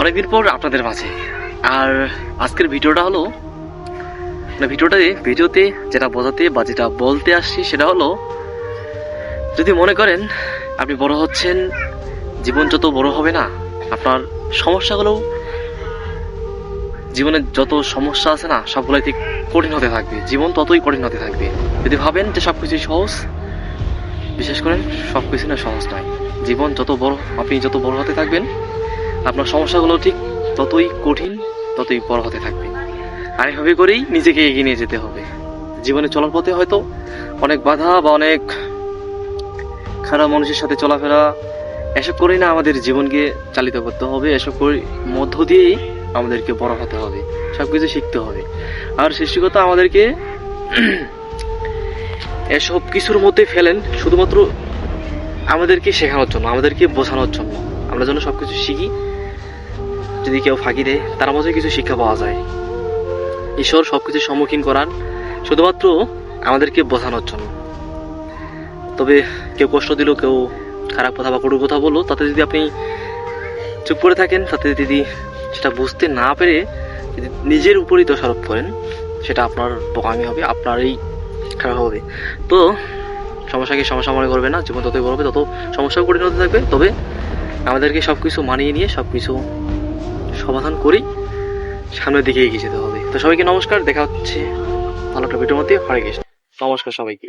অনেকদিন পর আপনাদের মাঝে। আর আজকের ভিডিওটা হলো ভিডিওতে যেটা বোঝাতে বা যেটা বলতে আসছি সেটা হলো, যদি মনে করেন আপনি বড় হচ্ছেন, জীবন যত বড় হবে না আপনার সমস্যাগুলো, জীবনের যত সমস্যা আছে না সবগুলোই ঠিক কঠিন হতে থাকবে, জীবন ততই কঠিন হতে থাকবে। যদি ভাবেন যে সবকিছুই সহজ, বিশেষ করে সবকিছু না সহজ নয়। জীবন আপনি যত বড় হতে থাকবেন আপনার সমস্যাগুলো ঠিক ততই কঠিন, ততই বড় হতে থাকবে। আর এভাবে করেই নিজেকে এগিয়ে নিয়ে যেতে হবে। জীবনে চলার পথে হয়তো অনেক বাধা বা অনেক খারাপ মানুষের সাথে চলাফেরা, এসব করেই না আমাদের জীবনকে চালিত করতে হবে। এসব করে মধ্য দিয়েই আমাদেরকে বড় হতে হবে, সবকিছু শিখতে হবে। আর সৃষ্টিকর্তা আমাদেরকে এসব কিছুর মধ্যে ফেলেন শুধুমাত্র আমাদেরকে শেখানোর জন্য, আমাদেরকে বোঝানোর জন্য। আমরা যেন সবকিছু শিখি। যদি কেউ ফাঁকি দেয় তার মধ্যে কিছু শিক্ষা পাওয়া যায়। ঈশ্বর সবকিছুর সম্মুখীন করান শুধুমাত্র আমাদেরকে বোঝানোর জন্য। তবে কেউ কষ্ট দিল, কেউ খারাপ কথা বা কটু কথা বললো, তাতে যদি আপনি চুপ করে থাকেন, তাতে যদি সেটা বুঝতে না পেরে যদি নিজের উপরই দোষারোপ করেন, সেটা আপনার বোকামি হবে, আপনারই খারাপ হবে। তো সমস্যাকে সমস্যা মনে করবে না। জীবন যতই বড় হবে তত সমস্যাও কঠিন হতে থাকবে। তবে আমাদেরকে সব কিছু মানিয়ে নিয়ে সব কিছু সমাধান করেই সামনের দিকে এগিয়ে যেতে হবে। তো সবাইকে নমস্কার, দেখা হচ্ছে ভালো একটা ভিডিওর মধ্যে। হরে কৃষ্ণ। নমস্কার সবাইকে।